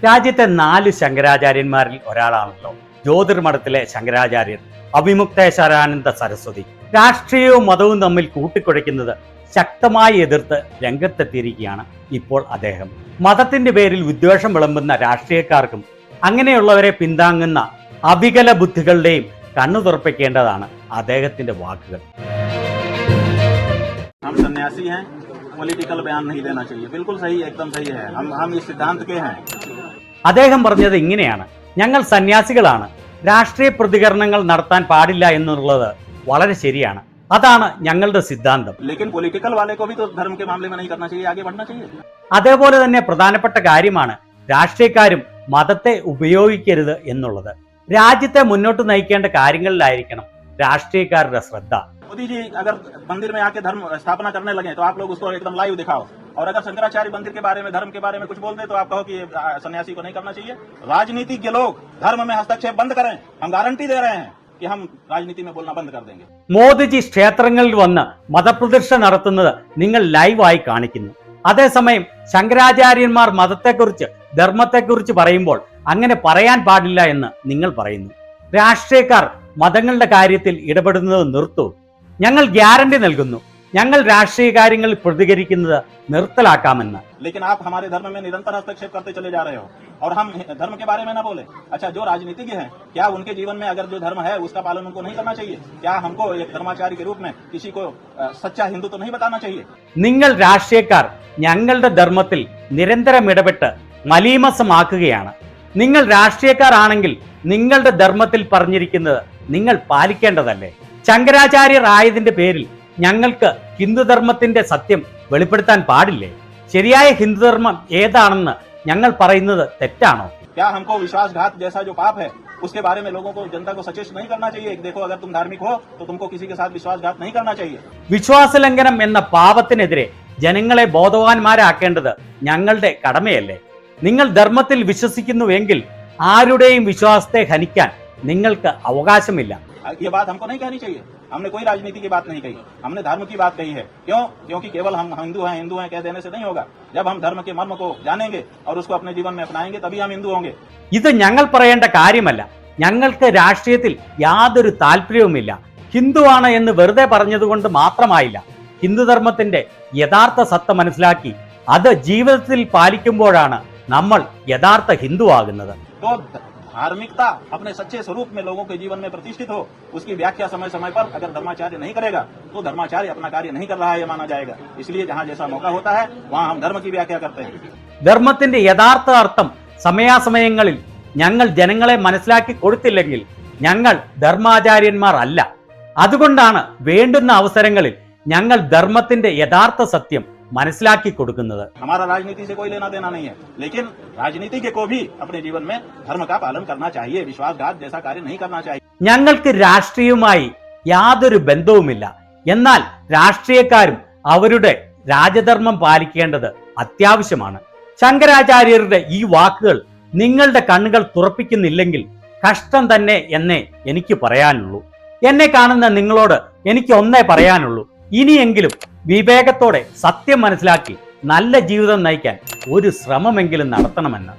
രാജ്യത്തെ 4 ശങ്കരാചാര്യന്മാരിൽ ഒരാളാണല്ലോ ജ്യോതിർമഠത്തിലെ ശങ്കരാചാര്യർ അവിമുക്തേശ്വരാനന്ദ സരസ്വതി. രാഷ്ട്രീയവും മതവും തമ്മിൽ കൂട്ടിക്കുഴയ്ക്കുന്നത് ശക്തമായി എതിർത്ത് രംഗത്തെത്തിയിരിക്കുകയാണ് ഇപ്പോൾ അദ്ദേഹം. മതത്തിന്റെ പേരിൽ വിദ്വേഷം വിളമ്പുന്ന രാഷ്ട്രീയക്കാർക്കും അങ്ങനെയുള്ളവരെ പിന്താങ്ങുന്ന അവികല ബുദ്ധികളുടെയും കണ്ണു തുറപ്പിക്കേണ്ടതാണ് അദ്ദേഹത്തിന്റെ വാക്കുകൾ. हम सन्यासी हैं, पॉलिटिकल बयान नहीं देना चाहिए. बिल्कुल सही, एकदम सही है. हम इस सिद्धांत के हैं. അദ്ദേഹം പറഞ്ഞത് ഇങ്ങനെയാണ്: ഞങ്ങൾ സന്യാസികളാണ്, രാഷ്ട്രീയ പ്രതികരണങ്ങൾ നടത്താൻ പാടില്ല എന്നുള്ളത് വളരെ ശരിയാണ്. അതാണ് ഞങ്ങളുടെ സിദ്ധാന്തം. लेकिन पॉलिटिकल वाले को भी तो धर्म के मामले में नहीं करना चाहिए, आगे बढ़ना चाहिए. അതേപോലെ തന്നെ പ്രധാനപ്പെട്ട കാര്യമാണ് രാഷ്ട്രീയക്കാരും മതത്തെ ഉപയോഗിക്കരുത് എന്നുള്ളത്. രാജ്യത്തെ മുന്നോട്ട് നയിക്കേണ്ട കാര്യങ്ങളിലായിരിക്കണം രാഷ്ട്രീയക്കാരുടെ ശ്രദ്ധ. मोदी जी अगर मंदिर में आके धर्म स्थापना करने लगे तो आप लोग उसको एकदम लाइव दिखाओ, और अगर शंकराचार्य मंदिर के बारे में, धर्म के बारे में कुछ बोल दे तो आप कहो कि सन्यासी को नहीं करना चाहिए. राजनीति के लोग धर्म में हस्तक्षेप बंद करें. हम गारंटी दे रहे हैं कि हम राजनीति में बोलना बंद कर देंगे. മോദിജി ക്ഷേത്രങ്ങളിൽ വന്ന് മതപ്രതിഷ്ഠ നടത്തുന്നത് നിങ്ങൾ ലൈവായി കാണിക്കുന്നു. അതേസമയം ശങ്കരാചാര്യന്മാർ മതത്തെക്കുറിച്ച്, ധർമ്മത്തെക്കുറിച്ച് പറയുമ്പോൾ അങ്ങനെ പറയാൻ പാടില്ല എന്ന് നിങ്ങൾ പറയുന്നു. രാഷ്ട്രീയക്കാർ മതങ്ങളുടെ കാര്യത്തിൽ ഇടപെടുന്നത് നിർത്തൂ. ഞങ്ങൾ ഗ്യാരണ്ടി നൽകുന്നു, ഞങ്ങൾ രാഷ്ട്രീയ കാര്യങ്ങളിൽ പ്രതികരിക്കുന്നത് നിർത്തലാക്കാമെന്ന്. लेकिन आप हमारे धर्म में निरंतर हस्तक्षेप करते चले जा रहे हो और हम धर्म के बारे में ना बोले. अच्छा, जो राजनीतिज्ञ हैं, क्या उनके जीवन में अगर जो धर्म है उसका पालन उनको नहीं करना चाहिए? क्या हमको एक धर्माचार्य के रूप में किसी को सच्चा हिंदू तो नहीं बताना चाहिए? നിങ്ങൾ രാഷ്ട്രീയക്കാർ ഞങ്ങളുടെ ധർമ്മത്തിൽ നിരന്തരം ഇടപെട്ട് മലീമസമാക്കുകയാണ്. നിങ്ങൾ രാഷ്ട്രീയക്കാരാണെങ്കിൽ നിങ്ങളുടെ ധർമ്മത്തിൽ പറഞ്ഞിരിക്കുന്നത് നിങ്ങൾ പാലിക്കേണ്ടതല്ലേ? ശങ്കരാചാര്യർ ആയതിന്റെ പേരിൽ ഞങ്ങൾക്ക് ഹിന്ദുധർമ്മത്തിന്റെ സത്യം വെളിപ്പെടുത്താൻ പാടില്ലേ? ശരിയായ ഹിന്ദുധർമ്മം ഏതാണെന്ന് ഞങ്ങൾ പറയുന്നത് തെറ്റാണോ? क्या हमको विश्वासघात जैसा जो पाप है उसके बारे में लोगों को, जनता को सचेत नहीं करना चाहिए? देखो, अगर तुम धार्मिक हो तो तुमको किसी के साथ विश्वासघात नहीं करना चाहिए. വിശ്വാസലംഘനം എന്ന പാപത്തിനെതിരെ ജനങ്ങളെ ബോധവാന്മാരാക്കേണ്ടത് ഞങ്ങളുടെ കടമയല്ലേ? നിങ്ങൾ ധർമ്മത്തിൽ വിശ്വസിക്കുന്നുവെങ്കിൽ ആരുടെയും വിശ്വാസത്തെ ഹനിക്കാൻ നിങ്ങൾക്ക് അവകാശമില്ല. ये बात हमको नहीं कहनी चाहिए. हमने कोई राजनीति की बात नहीं कही, हमने धर्म की बात कही है. क्यों? क्योंकि केवल हम हिंदू हैं कह देने से नहीं होगा. जब हम धर्म के मर्म को जानेंगे और उसको अपने जीवन में अपनाएंगे तभी हम हिंदू होंगे. ഇത് ഞങ്ങൾ പറയേണ്ട കാര്യമല്ല. ഞങ്ങൾക്ക് രാഷ്ട്രീയത്തിൽ യാതൊരു താല്പര്യവുമില്ല. ഹിന്ദുവാണ് എന്ന് വെറുതെ പറഞ്ഞതുകൊണ്ട് മാത്രമായില്ല. ഹിന്ദുധർമ്മത്തിന്റെ യഥാർത്ഥ സത്ത മനസ്സിലാക്കി അത് ജീവിതത്തിൽ പാലിക്കുമ്പോഴാണ് നമ്മൾ യഥാർത്ഥ ഹിന്ദു ആകുന്നത്. तो धार्मिकता अपने सच्चे स्वरूप में लोगों के जीवन में प्रतिष्ठित हो, उसकी व्याख्या समय समय पर अगर धर्माचार्य नहीं करेगा तो धर्माचार्य अपना कार्य नहीं कर रहा है, ये माना जाएगा. इसलिए जहाँ जैसा मौका होता है वहाँ हम धर्म की व्याख्या करते हैं. ധർമ്മത്തിന്റെ യഥാർത്ഥ അർത്ഥം സമയാസമയങ്ങളിൽ ഞങ്ങൾ ജനങ്ങളെ മനസ്സിലാക്കി കൊടുത്തില്ലെങ്കിൽ ഞങ്ങൾ ധർമാചാര്യന്മാർ അല്ല. അതുകൊണ്ടാണ് വേണ്ടുന്ന അവസരങ്ങളിൽ ഞങ്ങൾ ധർമ്മത്തിന്റെ യഥാർത്ഥ സത്യം മനസ്സിലാക്കി കൊടുക്കുന്നത്. हमारा राजनीति से कोई लेना देना नहीं है, लेकिन राजनीतिज्ञ को भी अपने जीवन में धर्म का पालन करना चाहिए. विश्वासघात जैसा कार्य नहीं करना चाहिए. ഞങ്ങൾക്ക് രാഷ്ട്രീയവുമായി യാതൊരു ബന്ധവുമില്ല. എന്നാൽ രാഷ്ട്രീയക്കാരും അവരുടെ രാജധർമ്മം പാലിക്കേണ്ടത് അത്യാവശ്യമാണ്. ശങ്കരാചാര്യരുടെ ഈ വാക്കുകൾ നിങ്ങളുടെ കണ്ണുകൾ തുറപ്പിക്കുന്നില്ലെങ്കിൽ കഷ്ടം തന്നെ എന്നേ എനിക്ക് പറയാനുള്ളൂ. എന്നെ കാണുന്ന നിങ്ങളോട് എനിക്ക് ഒന്നേ പറയാനുള്ളൂ: ഇനിയെങ്കിലും വിവേകത്തോടെ സത്യം മനസ്സിലാക്കി നല്ല ജീവിതം നയിക്കാൻ ഒരു ശ്രമമെങ്കിലും നടത്തണമെന്ന്.